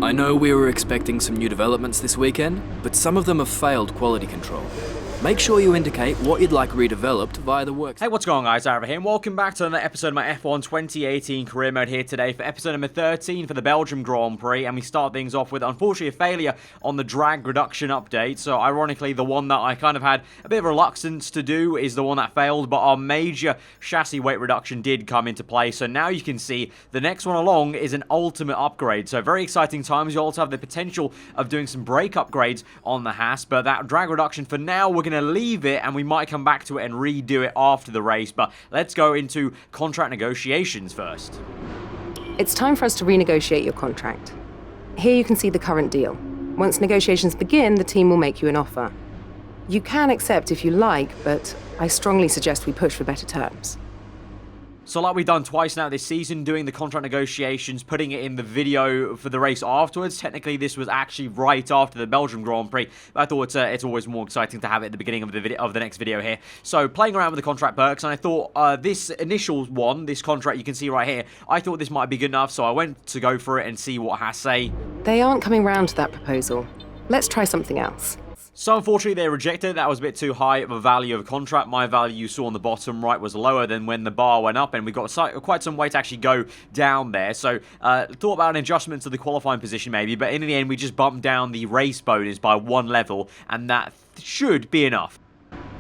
I know we were expecting some new developments this weekend, but some of them have failed quality control. Make sure you indicate what you'd like redeveloped via the works. Hey, what's going on, guys? aarava here, and welcome back to another episode of my F1 2018 career mode here today for episode number 13 for the Belgian Grand Prix, and we start things off with, unfortunately, a failure on the drag reduction update. So, ironically, the one that I kind of had a bit of reluctance to do is the one that failed, but our major chassis weight reduction did come into play. So now you can see the next one along is an ultimate upgrade. So very exciting times. You also have the potential of doing some brake upgrades on the Haas, but that drag reduction for now, we're going to leave it, and we might come back to it and redo it after the race. But let's go into contract negotiations first. It's time for us to renegotiate your contract. Here you can see the current deal. Once negotiations begin, the team will make you an offer. You can accept if you like, but I strongly suggest we push for better terms. So like we've done twice now this season, doing the contract negotiations, putting it in the video for the race afterwards. Technically, this was actually right after the Belgian Grand Prix, but I thought it's always more exciting to have it at the beginning of the next video here. So playing around with the contract perks, and I thought this initial one, this contract you can see right here, I thought this might be good enough, so I went to go for it and see what Haas say. They aren't coming round to that proposal. Let's try something else. So unfortunately they rejected. That was a bit too high of a value of a contract. My value you saw on the bottom right was lower than when the bar went up, and we got quite some way to actually go down there. So thought about an adjustment to the qualifying position maybe, but in the end we just bumped down the race bonus by one level, and that should be enough.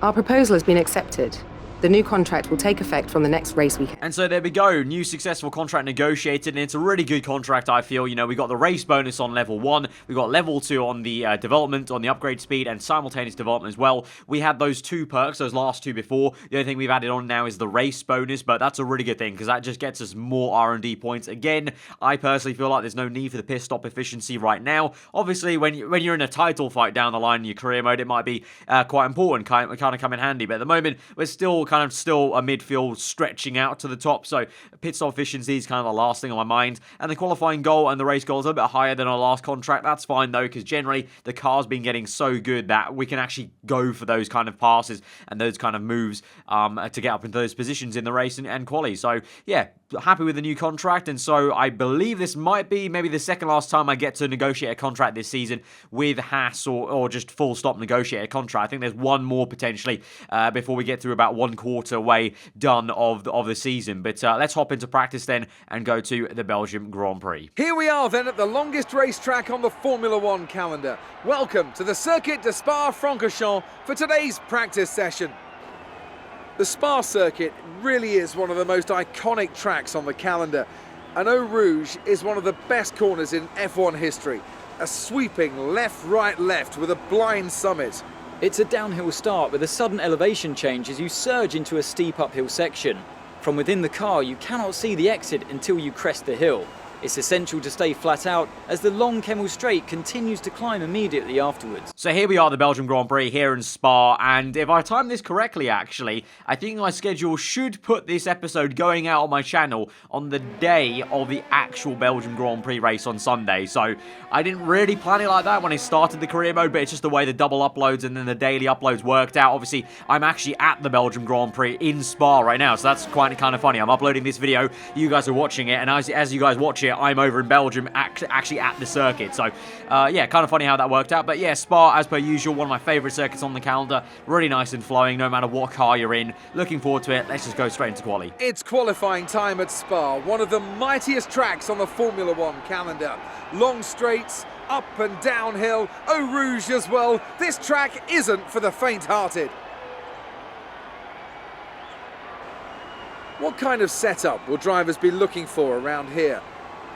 Our proposal has been accepted. The new contract will take effect from the next race weekend. And so there we go, new successful contract negotiated, and it's a really good contract, I feel. You know, we got the race bonus on level 1, we got level 2 on the development, on the upgrade speed, and simultaneous development as well. We had those two perks, those last two before. The only thing we've added on now is the race bonus, but that's a really good thing, because that just gets us more R&D points. Again, I personally feel like there's no need for the pit stop efficiency right now. Obviously, when you're in a title fight down the line in your career mode, it might be quite important, kind of come in handy, but at the moment, we're still a midfield stretching out to the top, so pit stop efficiency is kind of the last thing on my mind. And the qualifying goal and the race goal is a little bit higher than our last contract. That's fine though, because generally the car's been getting so good that we can actually go for those kind of passes and those kind of moves to get up into those positions in the race and quali. So yeah, happy with the new contract, and so I believe this might be maybe the second last time I get to negotiate a contract this season with Haas, or just full stop negotiate a contract. I think there's one more potentially before we get through about 1/4 way done of the season. But let's hop into practice then and go to the Belgian Grand Prix. Here we are then at the longest racetrack on the Formula One calendar. Welcome to the Circuit de Spa-Francorchamps for today's practice session. The Spa circuit really is one of the most iconic tracks on the calendar, and Eau Rouge is one of the best corners in F1 history. A sweeping left, right, left with a blind summit. It's a downhill start with a sudden elevation change as you surge into a steep uphill section. From within the car, you cannot see the exit until you crest the hill. It's essential to stay flat out as the long Kemmel Straight continues to climb immediately afterwards. So here we are, the Belgian Grand Prix here in Spa, and if I time this correctly actually, I think my schedule should put this episode going out on my channel on the day of the actual Belgian Grand Prix race on Sunday. So I didn't really plan it like that when I started the career mode, but it's just the way the double uploads and then the daily uploads worked out. Obviously, I'm actually at the Belgian Grand Prix in Spa right now, so that's quite kind of funny. I'm uploading this video, you guys are watching it, and as you guys watch it, I'm over in Belgium, actually at the circuit. So, yeah, kind of funny how that worked out. But yeah, Spa, as per usual, one of my favourite circuits on the calendar. Really nice and flowing, no matter what car you're in. Looking forward to it. Let's just go straight into quali. It's qualifying time at Spa, one of the mightiest tracks on the Formula One calendar. Long straights, up and downhill, Eau Rouge as well. This track isn't for the faint-hearted. What kind of setup will drivers be looking for around here?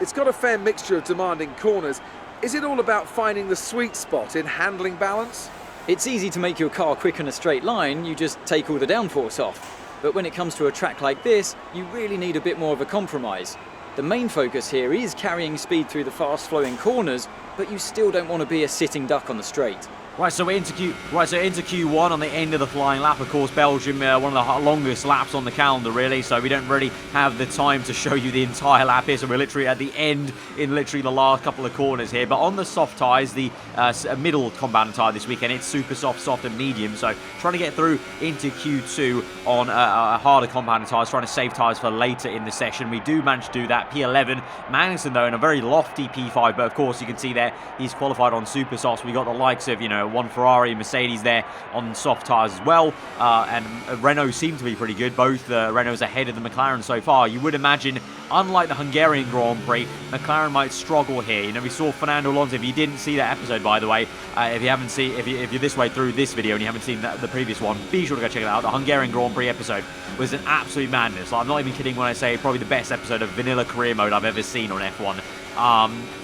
It's got a fair mixture of demanding corners. Is it all about finding the sweet spot in handling balance? It's easy to make your car quick in a straight line, you just take all the downforce off. But when it comes to a track like this, you really need a bit more of a compromise. The main focus here is carrying speed through the fast-flowing corners, but you still don't want to be a sitting duck on the straight. Right, so we're into Q1 on the end of the flying lap. Of course, Belgium, one of the longest laps on the calendar, really. So we don't really have the time to show you the entire lap here. So we're literally at the end in literally the last couple of corners here. But on the soft tyres, the middle compound tyre this weekend, it's super soft, and medium. So trying to get through into Q2 on harder compounded tyres, trying to save tyres for later in the session. We do manage to do that. P11. Magnussen, though, in a very lofty P5, but of course, you can see there, he's qualified on super softs. We got the likes of, one Ferrari and Mercedes there on soft tyres as well, and Renault seem to be pretty good. Both Renaults ahead of the McLaren so far. You would imagine, unlike the Hungarian Grand Prix, McLaren might struggle here. We saw Fernando Alonso. If you didn't see that episode, by the way, if you're this way through this video and you haven't seen the previous one, be sure to go check it out. The Hungarian Grand Prix episode was an absolute madness. I'm not even kidding when I say probably the best episode of vanilla career mode I've ever seen on F1.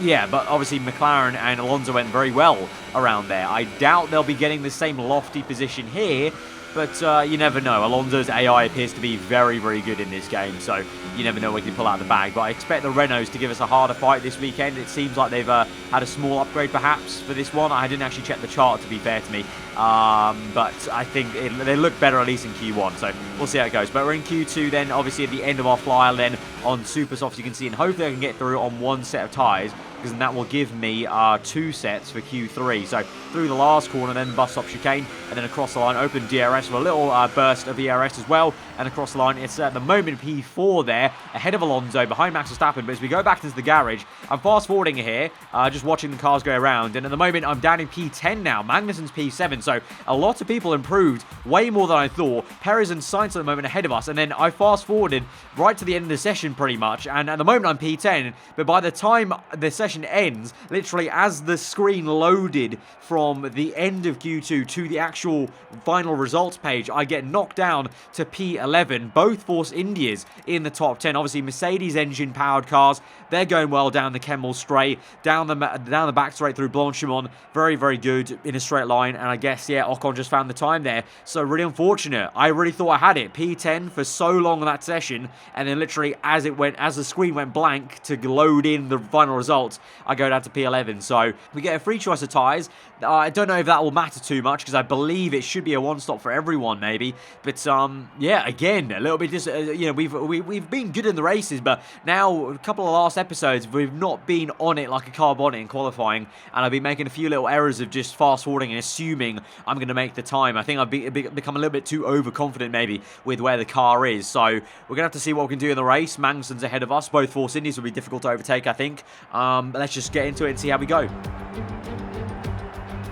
Yeah, but obviously McLaren and Alonso went very well around there. I doubt they'll be getting the same lofty position here, but you never know. Alonso's AI appears to be very, very good in this game, so you never know what he can pull out of the bag. But I expect the Renaults to give us a harder fight this weekend. It seems like they've had a small upgrade perhaps for this one. I didn't actually check the chart, to be fair to me, but I think they look better at least in Q1, so we'll see how it goes. But we're in Q2 then, obviously at the end of our flyer then on super softs, you can see, and hopefully I can get through on one set of tyres, because that will give me 2 sets for Q3. So through the last corner, then bus stop chicane, and then across the line, open DRS with a little burst of ERS as well, and across the line, it's at the moment P4 there, ahead of Alonso, behind Max Verstappen. But as we go back into the garage, I'm fast forwarding here, just watching the cars go around, and at the moment I'm down in P10 now. Magnussen's P7, so a lot of people improved, way more than I thought. Perez and Sainz at the moment ahead of us, and then I fast forwarded right to the end of the session pretty much, and at the moment I'm P10, but by the time the session ends, literally as the screen loaded from the end of Q2 to the actual final results page, I get knocked down to P11. Both Force Indias in the top 10. Obviously, Mercedes engine powered cars, they're going well down the Kemmel straight, down the back straight through Blanchimont. Very, very good in a straight line, and I guess, yeah, Ocon just found the time there. So really unfortunate. I really thought I had it. P10 for so long on that session, and then literally as the screen went blank to load in the final results, I go down to P11. So we get a free choice of tyres. I don't know if that will matter too much, because I believe it should be a one-stop for everyone, maybe. But yeah, again, a little bit just we've been good in the races, but now a couple of last episodes we've not been on it like a carb on it in qualifying, and I've been making a few little errors of just fast forwarding and assuming I'm going to make the time. I think I've become a little bit too overconfident maybe with where the car is. So we're going to have to see what we can do in the race. Magnussen's ahead of us. Both Force Indies will be difficult to overtake, I think. Let's just get into it and see how we go.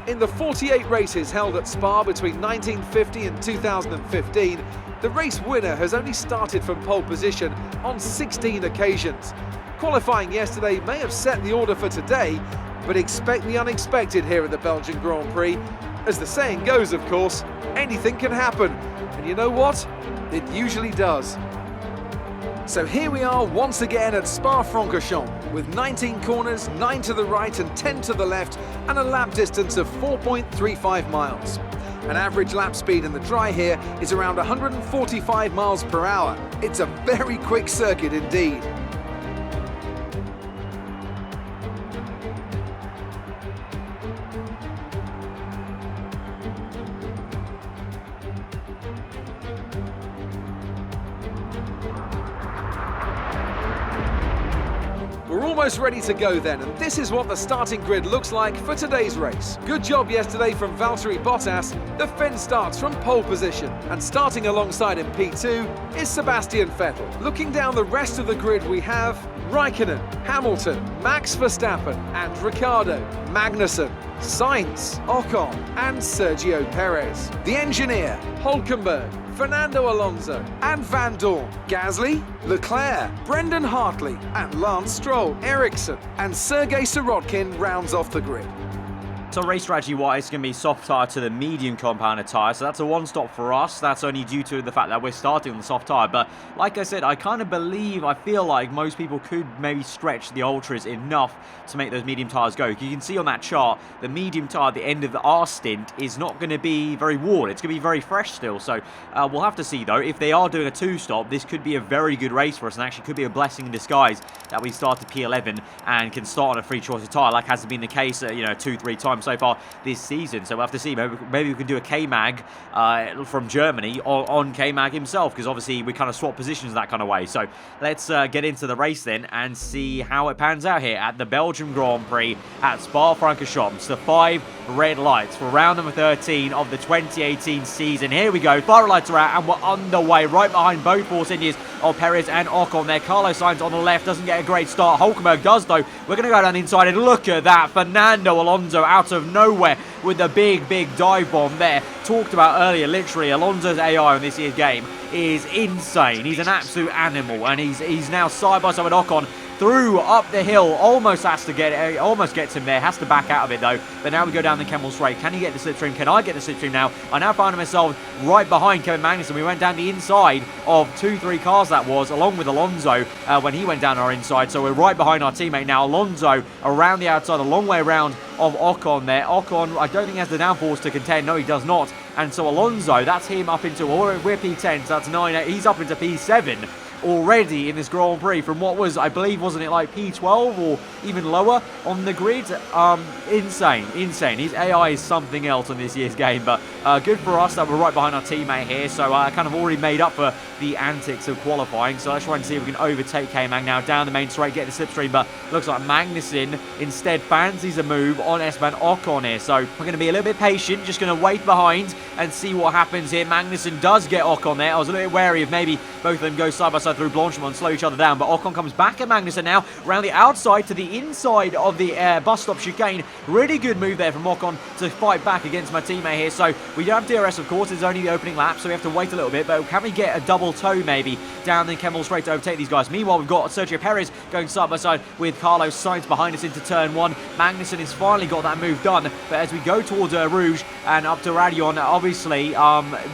In the 48 races held at Spa between 1950 and 2015, the race winner has only started from pole position on 16 occasions. Qualifying yesterday may have set the order for today, but expect the unexpected here at the Belgian Grand Prix. As the saying goes, of course, anything can happen. And you know what? It usually does. So here we are once again at Spa-Francorchamps with 19 corners, 9 to the right and 10 to the left, and a lap distance of 4.35 miles. An average lap speed in the dry here is around 145 miles per hour. It's a very quick circuit indeed. We're almost ready to go then, and this is what the starting grid looks like for today's race. Good job yesterday from Valtteri Bottas. The Finn starts from pole position, and starting alongside him P2 is Sebastian Vettel. Looking down the rest of the grid, we have Raikkonen, Hamilton, Max Verstappen and Ricciardo, Magnussen, Sainz, Ocon and Sergio Perez. The engineer, Hülkenberg, Fernando Alonso and Van Dorn, Gasly, Leclerc, Brendan Hartley and Lance Stroll, Ericsson and Sergei Sirotkin rounds off the grid. So race strategy-wise, it's going to be soft tyre to the medium compounded tyre. So that's a one-stop for us. That's only due to the fact that we're starting on the soft tyre. But like I said, I feel like most people could maybe stretch the Ultras enough to make those medium tyres go. You can see on that chart, the medium tyre at the end of our stint is not going to be very worn. It's going to be very fresh still. So we'll have to see, though. If they are doing a two-stop, this could be a very good race for us, and actually could be a blessing in disguise that we start to P11 and can start on a free choice of tyre, like has been the case 2-3 times so far this season. So we'll have to see. Maybe we can do a K-Mag from Germany on K-Mag himself, because obviously we kind of swap positions that kind of way. So let's get into the race then and see how it pans out here at the Belgian Grand Prix at Spa-Francorchamps. The 5 red lights for round number 13 of the 2018 season. Here we go. Fire lights are out and we're underway right behind both Force Indias of Perez and Ocon there. Carlos Sainz on the left doesn't get a great start. Hulkenberg does though. We're going to go down the inside and look at that. Fernando Alonso out of nowhere with the big dive bomb there. Talked about earlier, literally, Alonso's AI in this year's game is insane. He's an absolute animal, and he's now side by side with Ocon. Through up the hill, almost has to get it, almost gets him there, has to back out of it though. But now we go down the Kemmel Straight. Can he get the slipstream? Can I get the slipstream now? I now find myself right behind Kevin Magnussen. We went down the inside of 2-3 cars that was, along with Alonso when he went down our inside. So we're right behind our teammate now. Alonso around the outside, a long way around of Ocon there. Ocon, I don't think he has the downforce to contend. No, he does not. And so Alonso, that's him up into, we're P10, so that's 9, he's up into P7. Already in this Grand Prix from what was, I believe, wasn't it like P12 or even lower on the grid? Insane. His AI is something else on this year's game, but good for us that we're right behind our teammate here, so I kind of already made up for the antics of qualifying. So let's try and see if we can overtake K-Mag now down the main straight, get the slipstream, but looks like Magnussen instead fancies a move on Esteban Ocon here. So we're going to be a little bit patient, just going to wait behind and see what happens here. Magnussen does get Ocon there. I was a little bit wary of maybe both of them go side by side through Blanchimont and slow each other down, but Ocon comes back at Magnussen now, around the outside to the inside of the bus stop chicane. Really good move there from Ocon to fight back against my teammate here. So we don't have DRS, of course, it's only the opening lap, so we have to wait a little bit, but can we get a double toe maybe down the Kemmel Straight to overtake these guys? Meanwhile, we've got Sergio Perez going side by side with Carlos Sainz behind us into turn 1. Magnussen has finally got that move done, but as we go towards Rouge and up to Radion, obviously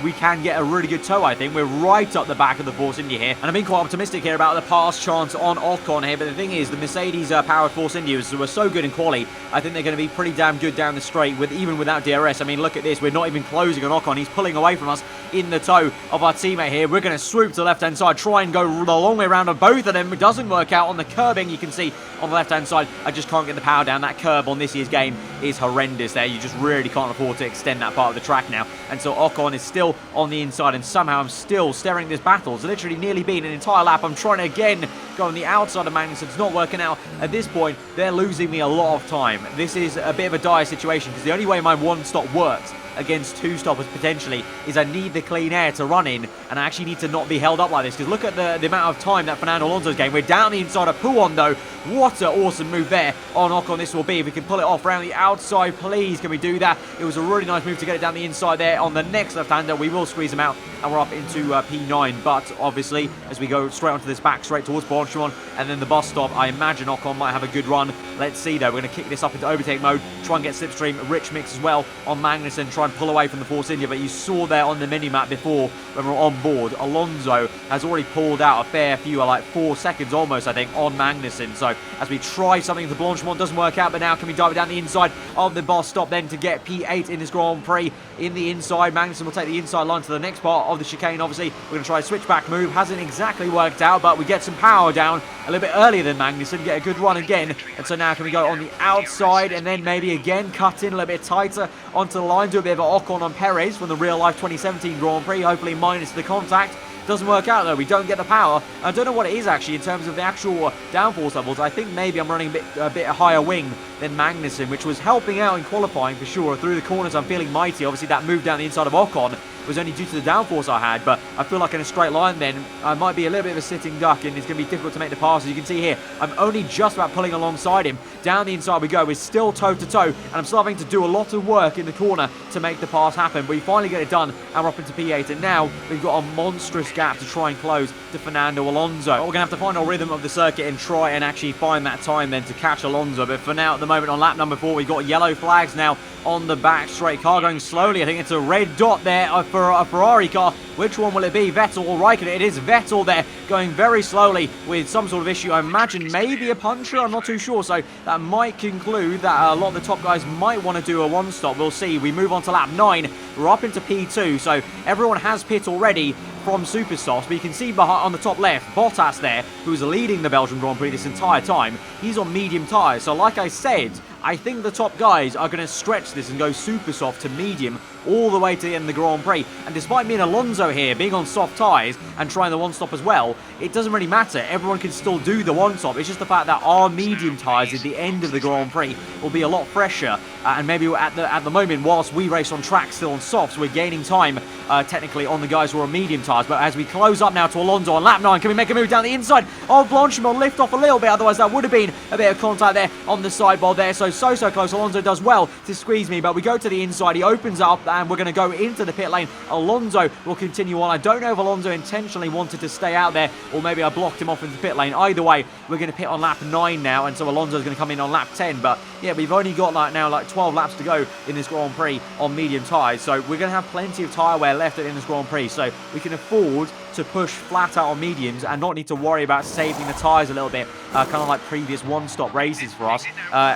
we can get a really good toe, I think. We're right up the back of the Force India here, and I'm being quite optimistic here about the pass chance on Ocon here, but the thing is, the Mercedes powered Force Indias were so good in quali, I think they're going to be pretty damn good down the straight, even without DRS. I mean, look at this, we're not even closing on Ocon, he's pulling away from us in the toe of our teammate here. We're going to swoop to the left hand side, try and go the long way around on both of them. It doesn't work out on the curbing, you can see on the left hand side. I just can't get the power down. That curb on this year's game is horrendous there. You just really can't afford to extend that part of the track now, and so Ocon is still on the inside, and somehow I'm still staring this battle. It's literally nearly been an entire lap. I'm trying to again go on the outside of Magnussen. It's not working out. At this point, they're losing me a lot of time. This is a bit of a dire situation, because the only way my one stop works against 2 stoppers potentially is I need the clean air to run in, and I actually need to not be held up like this, because look at the amount of time that Fernando Alonso's game. We're down the inside of Pouon though. What an awesome move there on Ocon this will be. If we can pull it off around the outside, please can we do that? It was a really nice move to get it down the inside there. On the next left-hander, we will squeeze him out, and we're up into P9, but obviously as we go straight onto this back straight towards Blanchimont and then the bus stop, I imagine Ocon might have a good run. Let's see though. We're going to kick this up into overtake mode, try and get slipstream rich mix as well on Magnussen, try and pull away from the Force India, but you saw there on the mini-map before when we were on board, Alonso has already pulled out a fair few, like 4 seconds almost, I think, on Magnussen. So as we try something to Blanchimont, doesn't work out, but now can we dive it down the inside of the bus stop then to get P8 in this Grand Prix in the inside. Magnussen will take the inside line to the next part of the chicane. Obviously, we're going to try a switchback move. Hasn't exactly worked out, but we get some power down a little bit earlier than Magnussen, get a good run again. And so now can we go on the outside and then maybe again cut in a little bit tighter onto the line, do a bit of an Ocon on Perez from the real-life 2017 Grand Prix, hopefully minus the contact. Doesn't work out though, we don't get the power. I don't know what it is actually in terms of the actual downforce levels. I think maybe I'm running a bit higher wing than Magnussen, which was helping out in qualifying for sure. Through the corners I'm feeling mighty. Obviously that move down the inside of Ocon was only due to the downforce I had, but I feel like in a straight line then I might be a little bit of a sitting duck, and it's going to be difficult to make the pass. As you can see here, I'm only just about pulling alongside him. Down the inside we go. We're still toe to toe, and I'm still having to do a lot of work in the corner to make the pass happen, but we finally get it done and we're up into P8, and now we've got a monstrous gap to try and close to Fernando Alonso. We're going to have to find our rhythm of the circuit and try and actually find that time then to catch Alonso, but for now at the moment on lap number 4 we've got yellow flags now on the back straight. Car going slowly. I think it's a red dot there for a Ferrari car. Which one will it be? Vettel or Raikkonen? It is Vettel there, going very slowly with some sort of issue. I imagine maybe a puncture, I'm not too sure. So that might conclude that a lot of the top guys might want to do a one stop. We'll see. We move on to lap 9. We're up into P2, so everyone has pit already from super softs, but you can see behind, on the top left, Bottas there, who's leading the Belgian Grand Prix this entire time. He's on medium tyres, so like I said, I think the top guys are going to stretch this and go super soft to medium all the way to the end of the Grand Prix. And despite me and Alonso here being on soft tyres and trying the one-stop as well, it doesn't really matter. Everyone can still do the one-stop. It's just the fact that our medium tyres at the end of the Grand Prix will be a lot fresher. And maybe at the moment, whilst we race on track still on softs, we're gaining time technically on the guys who are on medium tyres. But as we close up now to Alonso on lap 9, can we make a move down the inside of Blanchimont? Lift off a little bit, otherwise that would have been a bit of contact there on the sideboard there. So close. Alonso does well to squeeze me, but we go to the inside. He opens up and we're going to go into the pit lane. Alonso will continue on. I don't know if Alonso intentionally wanted to stay out there, or maybe I blocked him off into the pit lane. Either way, we're going to pit on lap 9 now, and so Alonso's going to come in on lap 10. But yeah, we've only got like 12 laps to go in this Grand Prix on medium tyres, so we're going to have plenty of tyre wear left in this Grand Prix, so we can afford to push flat out on mediums and not need to worry about saving the tyres a little bit, kind of like previous one-stop races for us.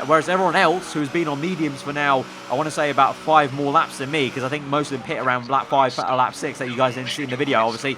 Whereas everyone else who's been on mediums for now, I want to say about 5 more laps than me, because I think most of them pit around lap 5, lap 6 that you guys didn't see in the video, obviously.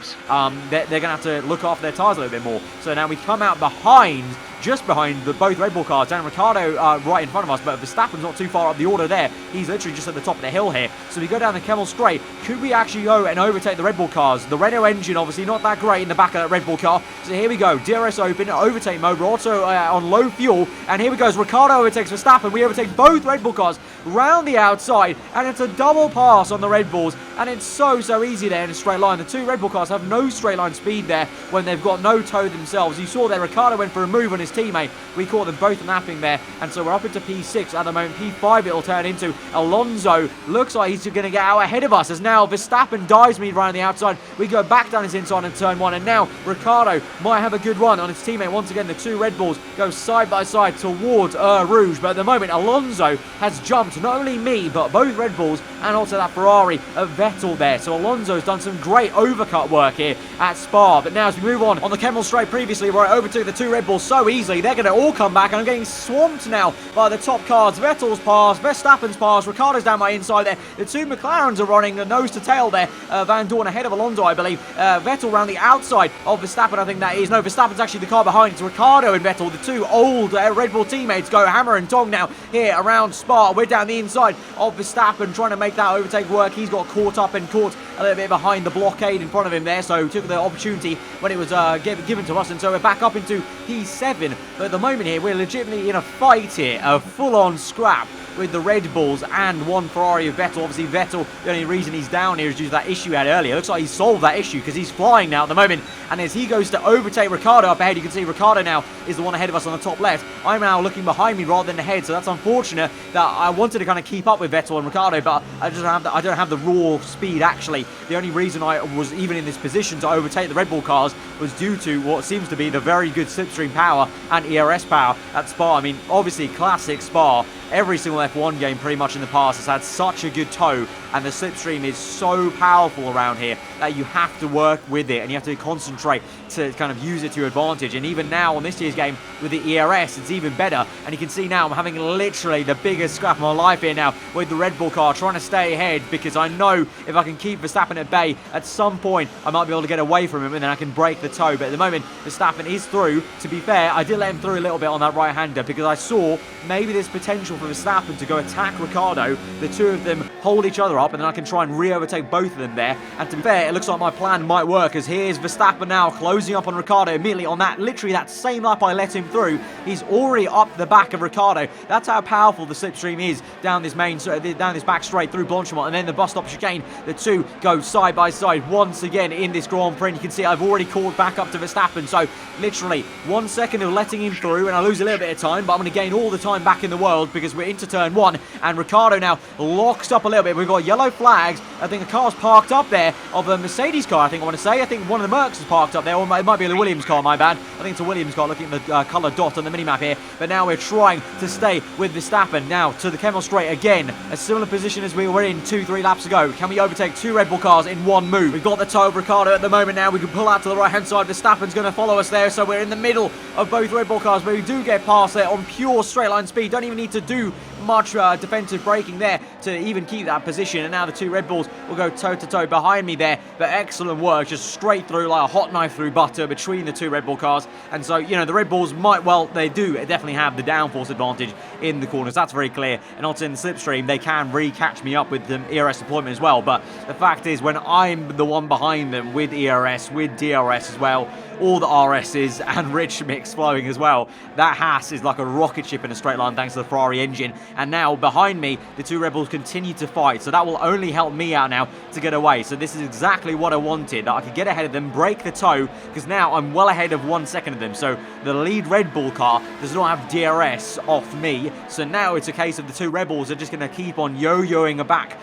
They're going to have to look after their tyres a little bit more. So now we come out behind, just behind both Red Bull cars, and Ricciardo right in front of us, but Verstappen's not too far up the order there. He's literally just at the top of the hill here. So we go down the Kemmel Straight. Could we actually go and overtake the Red Bull cars? The Renault engine, obviously, not that great in the back of that Red Bull car. So here we go. DRS open, overtake mode. We're also on low fuel. And here we go. Ricciardo overtakes Verstappen. We overtake both Red Bull cars round the outside. And it's a double pass on the Red Bulls. And it's so easy there in a straight line. The two Red Bull cars have no straight line speed there when they've got no toe themselves. You saw there, Ricciardo went for a move on his teammate. We caught them both napping there. And so we're up into P6 at the moment. P5 it'll turn into. Alonso looks like he's going to get out ahead of us, as now Verstappen dives me around the outside. We go back down his inside in turn 1, and now Ricciardo might have a good run on his teammate. Once again, the two Red Bulls go side by side towards Rouge, but at the moment Alonso has jumped not only me but both Red Bulls and also that Ferrari of Vettel there. So Alonso's done some great overcut work here at Spa. But now as we move on the Kemmel Straight previously, where I overtook the two Red Bulls so easily, they're going to all come back, and I'm getting swamped now by the top cars. Vettel's pass, Verstappen's pass, Ricciardo's down my inside there. The two McLarens are running the nose to tail there. Van Dorn ahead of Alonso, I believe. Vettel around the outside of Verstappen, I think that is. No, Verstappen's actually the car behind. It's Ricciardo and Vettel, the two old Red Bull teammates, go hammer and tong now here around Spa. We're down the inside of Verstappen trying to make that overtake work. He's got caught up and caught a little bit behind the blockade in front of him there, so took the opportunity when it was given to us, and so we're back up into P7. But at the moment here, we're legitimately in a fight here, a full-on scrap with the Red Bulls and one Ferrari of Vettel. Obviously, Vettel, the only reason he's down here is due to that issue he had earlier. Looks like he's solved that issue because he's flying now at the moment. And as he goes to overtake Ricciardo up ahead, you can see Ricciardo now is the one ahead of us on the top left. I'm now looking behind me rather than ahead, so that's unfortunate that I wanted to kind of keep up with Vettel and Ricciardo, but I don't have the raw speed actually. The only reason I was even in this position to overtake the Red Bull cars was due to what seems to be the very good slipstream power and ERS power at Spa. I mean, obviously classic Spa. Every single F1 game pretty much in the past has had such a good toe, and the slipstream is so powerful around here that you have to work with it and you have to concentrate to kind of use it to your advantage. And even now on this year's game with the ERS, it's even better. And you can see now I'm having literally the biggest scrap of my life here now with the Red Bull car, trying to stay ahead, because I know if I can keep Verstappen at bay, at some point I might be able to get away from him and then I can break the toe. But at the moment Verstappen is through. To be fair, I did let him through a little bit on that right-hander because I saw maybe there's potential for Verstappen to go attack Ricciardo. The two of them hold each other up, and then I can try and re-overtake both of them there. And to be fair, it looks like my plan might work, as here's Verstappen now closing up on Ricciardo immediately on that, literally that same lap I let him through. He's already up the back of Ricciardo. That's how powerful the slipstream is down this back straight through Blanchimont, and then the bus stop chicane. The two go side by side once again in this Grand Prix. You can see I've already caught back up to Verstappen, so literally 1 second of letting him through, and I lose a little bit of time, but I'm going to gain all the time back in the world because we're into turn 1, and Ricciardo now locks up a little bit. We've got yellow flags. I think a car's parked up there of a Mercedes car, I think I want to say. I think one of the Mercs is parked up there, or it might be the Williams car, my bad. I think it's a Williams car, looking at the coloured dot on the minimap here. But now we're trying to stay with Verstappen. Now to the Kemmel Straight again, a similar position as we were in 2-3 laps ago. Can we overtake two Red Bull cars in one move? We've got the toe of Ricciardo at the moment now. We can pull out to the right hand side. Verstappen's going to follow us there, so we're in the middle of both Red Bull cars, but we do get past there on pure straight line speed. Don't even need to do much defensive braking there to even keep that position. And now the two Red Bulls will go toe-to-toe behind me there. But excellent work, just straight through like a hot knife through butter between the two Red Bull cars. And so, you know, the Red Bulls might, well, they do definitely have the downforce advantage in the corners. That's very clear. And also in the slipstream, they can catch me up with the ERS deployment as well. But the fact is, when I'm the one behind them with ERS, with DRS as well, all the RSs and rich mix flowing as well, that Haas is like a rocket ship in a straight line thanks to the Ferrari engine. And now behind me, the two Red Bulls continue to fight, so that will only help me out now to get away. So this is exactly what I wanted, that I could get ahead of them, break the toe, because now I'm well ahead of 1 second of them. So the lead Red Bull car does not have DRS off me, so now it's a case of the two Red Bulls are just going to keep on yo-yoing back,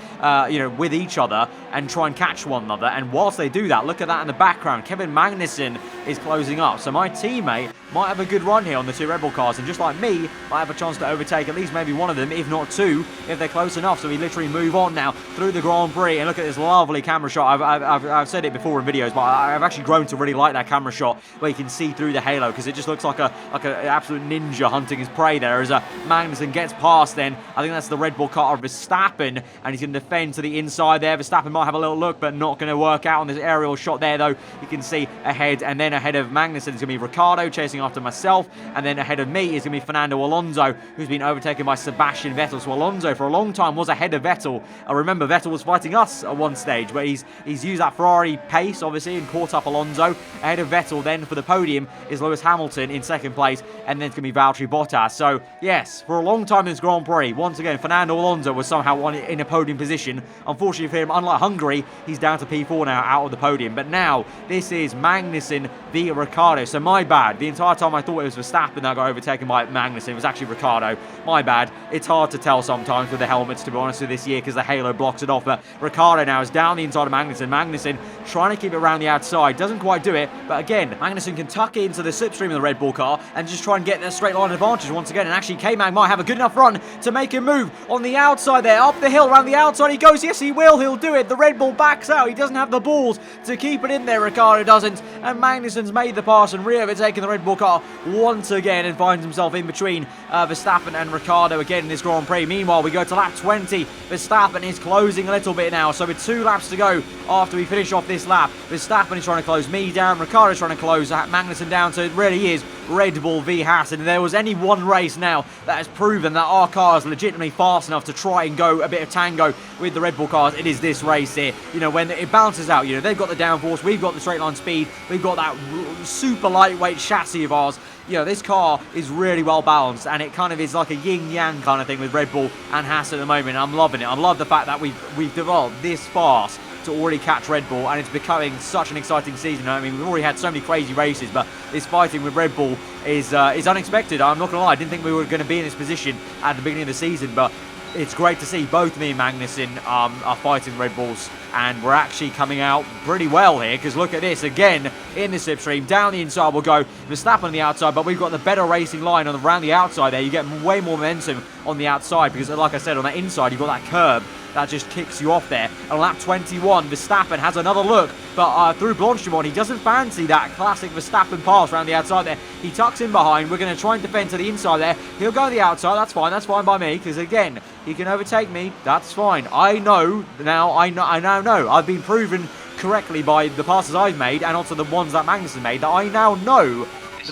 you know, with each other and try and catch one another. And whilst they do that, look at that in the background, Kevin Magnussen is closing up. So my teammate might have a good run here on the two Red Bull cars, and just like me, might have a chance to overtake at least maybe one of them, if not two, if they're close enough. So we literally move on now through the Grand Prix, and look at this lovely camera shot. I've said it before in videos, but I've actually grown to really like that camera shot where you can see through the halo, because it just looks like an absolute ninja hunting his prey there as Magnussen gets past. Then I think that's the Red Bull car of Verstappen, and he's going to defend to the inside there. Verstappen might have a little look, but not going to work out on this aerial shot there, though. You can see ahead, and then ahead of Magnussen is going to be Ricciardo chasing after myself, and then ahead of me is going to be Fernando Alonso, who's been overtaken by Sebastian Vettel. So Alonso for a long time was ahead of Vettel. I remember Vettel was fighting us at one stage, but he's used that Ferrari pace obviously and caught up Alonso. Ahead of Vettel then for the podium is Lewis Hamilton in second place, and then it's going to be Valtteri Bottas. So yes, for a long time in this Grand Prix, once again Fernando Alonso was somehow in a podium position. Unfortunately for him, unlike Hungary, he's down to P4 now, out of the podium. But now this is Magnussen v Ricciardo. So my bad. The entire time I thought it was Verstappen that got overtaken by Magnussen. It was actually Ricciardo. My bad. It's hard to tell sometimes with the helmets, to be honest with this year, because the halo blocks it off. But Ricciardo now is down the inside of Magnussen. Magnussen trying to keep it around the outside. Doesn't quite do it. But again, Magnussen can tuck into the slipstream of the Red Bull car and just try and get that straight line advantage once again. And actually K-Mag might have a good enough run to make him move on the outside there. Up the hill, around the outside he goes. Yes, he will. He'll do it. The Red Bull backs out. He doesn't have the balls to keep it in there. Ricciardo doesn't. And Magnussen's made the pass and re-overtaken the Red Bull car once again and finds himself in between Verstappen and Ricciardo again in this Grand Prix. Meanwhile, we go to lap 20. Verstappen is closing a little bit now. So with 2 laps to go after we finish off this lap, Verstappen is trying to close me down. Ricciardo is trying to close Magnussen down. So it really is Red Bull v Haas. And if there was any one race now that has proven that our car is legitimately fast enough to try and go a bit of tango with the Red Bull cars, it is this race here. You know, when it balances out, you know, they've got the downforce, we've got the straight line speed, we've got that super lightweight chassis of ours. You know, this car is really well balanced, and it kind of is like a yin-yang kind of thing with Red Bull and Haas at the moment. I'm loving it. I love the fact that we've developed this fast to already catch Red Bull, and it's becoming such an exciting season. I mean, we've already had so many crazy races, but this fighting with Red Bull is unexpected. I'm not going to lie, I didn't think we were going to be in this position at the beginning of the season, but it's great to see both me and Magnussen are fighting Red Bulls, and we're actually coming out pretty well here, because look at this, again, in the slipstream, down the inside we'll go, Verstappen on the outside, but we've got the better racing line around the outside there. You get way more momentum on the outside, because like I said, on the inside, you've got that curb that just kicks you off there. And on lap 21, Verstappen has another look, but through Blanchimont, he doesn't fancy that classic Verstappen pass around the outside there. He tucks in behind. We're going to try and defend to the inside there. He'll go to the outside. That's fine by me, because again, he can overtake me. That's fine. I now know. I've been proven correctly by the passes I've made, and also the ones that Magnussen made, that I now know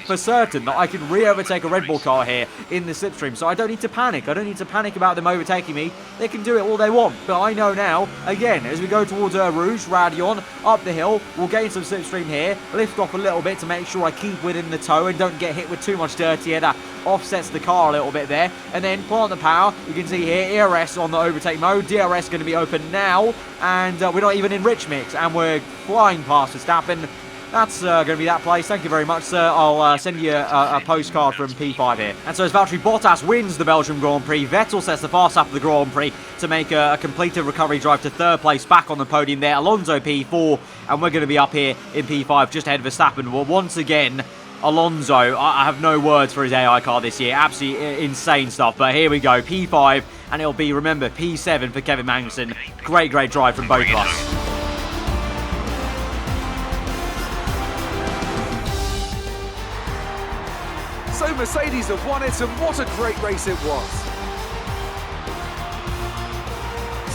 for certain that I can re-overtake a Red Bull car here in the slipstream. So I don't need to panic. I don't need to panic about them overtaking me. They can do it all they want. But I know now, again, as we go towards Rouge, Radion, up the hill, we'll gain some slipstream here, lift off a little bit to make sure I keep within the toe and don't get hit with too much dirt here. That offsets the car a little bit there. And then plant the power. You can see here, ERS on the overtake mode. DRS going to be open now. And we're not even in rich mix. And we're flying past Verstappen. That's going to be that place. Thank you very much, sir. I'll send you a postcard from P5 here. And so as Valtteri Bottas wins the Belgian Grand Prix, Vettel sets the fast lap of the Grand Prix to make a completed recovery drive to 3rd place back on the podium there. Alonso P4, and we're going to be up here in P5 just ahead of Verstappen. Well, once again, Alonso, I have no words for his AI car this year. Absolutely insane stuff. But here we go, P5, and it'll be, remember, P7 for Kevin Magnussen. Great drive from both of us. So Mercedes have won it, and what a great race it was.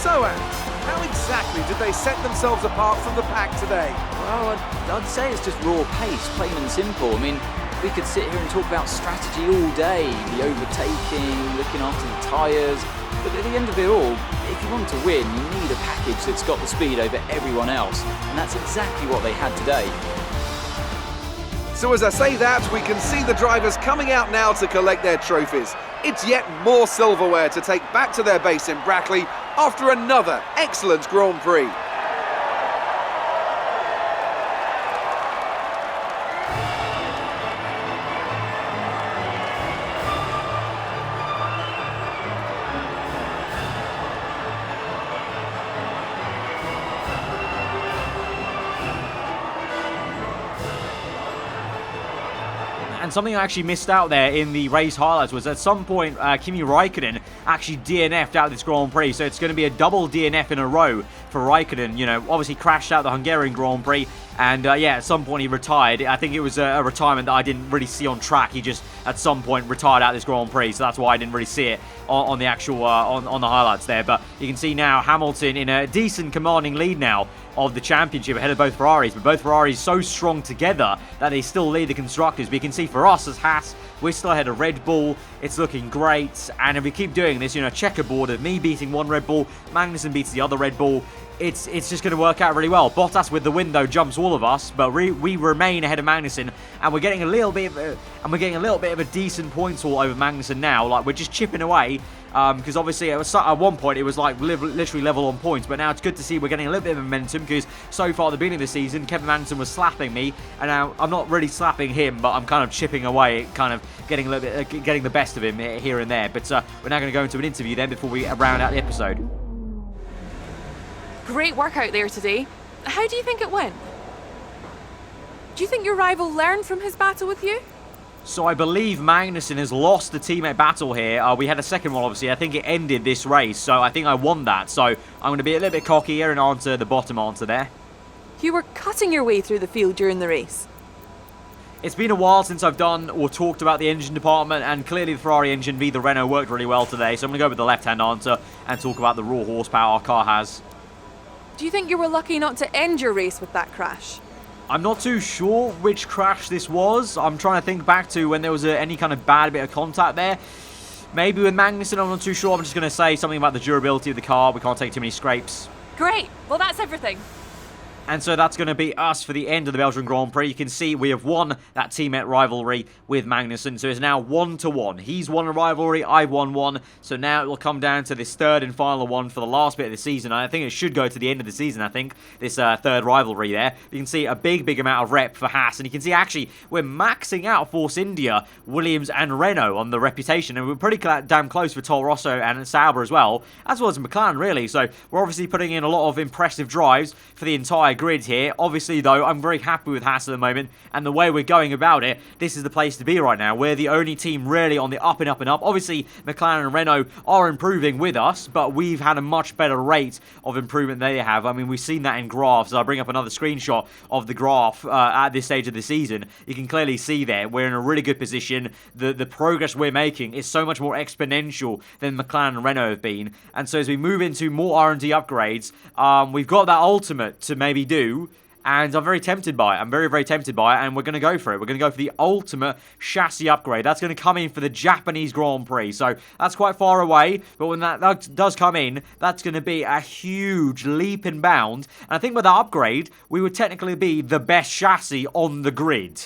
So, Ant, how exactly did they set themselves apart from the pack today? Well, I'd say it's just raw pace, plain and simple. I mean, we could sit here and talk about strategy all day, the overtaking, looking after the tyres, but at the end of it all, if you want to win, you need a package that's got the speed over everyone else, and that's exactly what they had today. So as I say that, we can see the drivers coming out now to collect their trophies. It's yet more silverware to take back to their base in Brackley after another excellent Grand Prix. And something I actually missed out there in the race highlights was at some point Kimi Raikkonen actually DNF'd out this Grand Prix, so it's going to be a double DNF in a row for Raikkonen. You know, obviously crashed out the Hungarian Grand Prix, and yeah, at some point he retired. I think it was a retirement that I didn't really see on track. He just at some point retired out this Grand Prix, so that's why I didn't really see it on the actual on the highlights there. But you can see now Hamilton in a decent commanding lead now of the championship ahead of both Ferraris, but both Ferraris so strong together that they still lead the constructors. But you can see for us as Haas, we're still ahead of Red Bull. It's looking great, and if we keep doing this, you know, checkerboard of me beating one Red Bull, Magnussen beats the other Red Bull, it's just going to work out really well. Bottas with the win though jumps all of us, but we remain ahead of Magnussen, and we're getting a little bit of a decent points haul over Magnussen now. Like, we're just chipping away. Because obviously at one point it was like literally level on points, but now it's good to see we're getting a little bit of momentum, because so far at the beginning of the season Kevin Magnussen was slapping me, and now I'm not really slapping him, but I'm kind of chipping away, kind of getting a little bit getting the best of him here and there. But we're now going to go into an interview then before we round out the episode. Great work out there today. How do you think it went? Do you think your rival learned from his battle with you? So I believe Magnussen has lost the teammate battle here. We had a second one, obviously. I think it ended this race, so I think I won that. So I'm going to be a little bit cocky here and answer the bottom answer there. You were cutting your way through the field during the race. It's been a while since I've done or talked about the engine department, and clearly the Ferrari engine v the Renault worked really well today. So I'm going to go with the left-hand answer and talk about the raw horsepower our car has. Do you think you were lucky not to end your race with that crash? I'm not too sure which crash this was. I'm trying to think back to when there was any kind of bad bit of contact there. Maybe with Magnussen, I'm not too sure. I'm just going to say something about the durability of the car. We can't take too many scrapes. Great. Well, that's everything. And so that's going to be us for the end of the Belgian Grand Prix. You can see we have won that teammate rivalry with Magnussen. So it's now 1-1. He's won a rivalry, I've won one. So now it will come down to this third and final one for the last bit of the season. I think it should go to the end of the season, I think, this third rivalry there. You can see a big amount of rep for Haas. And you can see actually we're maxing out Force India, Williams and Renault on the reputation. And we're pretty damn close for Toro Rosso and Sauber as well as McLaren, really. So we're obviously putting in a lot of impressive drives for the entire grid here. Obviously though, I'm very happy with Haas at the moment, and the way we're going about it, this is the place to be right now. We're the only team really on the up and up and up. Obviously McLaren and Renault are improving with us, but we've had a much better rate of improvement than they have. I mean, we've seen that in graphs. I'll bring up another screenshot of the graph at this stage of the season. You can clearly see there we're in a really good position. The progress we're making is so much more exponential than McLaren and Renault have been, and so as we move into more R&D upgrades, we've got that ultimate to maybe do, and I'm very tempted by it. I'm very tempted by it, and we're going to go for it. We're going to go for the ultimate chassis upgrade. That's going to come in for the Japanese Grand Prix, so that's quite far away, but when that does come in, that's going to be a huge leap and bound, and I think with that upgrade, we would technically be the best chassis on the grid.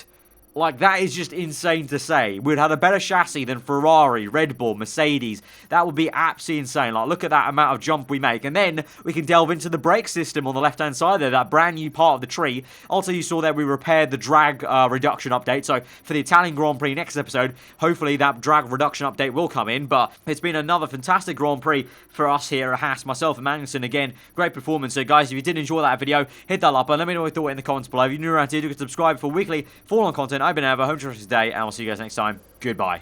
Like, that is just insane to say. We'd have a better chassis than Ferrari, Red Bull, Mercedes. That would be absolutely insane. Like, look at that amount of jump we make. And then we can delve into the brake system on the left-hand side there, that brand new part of the tree. Also, you saw that we repaired the drag reduction update. So, for the Italian Grand Prix next episode, hopefully that drag reduction update will come in. But it's been another fantastic Grand Prix for us here at Haas. Myself and Magnussen, again, great performance. So, guys, if you did enjoy that video, hit that like button. Let me know what you thought in the comments below. If you're new around here, you can subscribe for weekly full-on content. I've been Ava, home to the rest of the day, and I'll see you guys next time. Goodbye.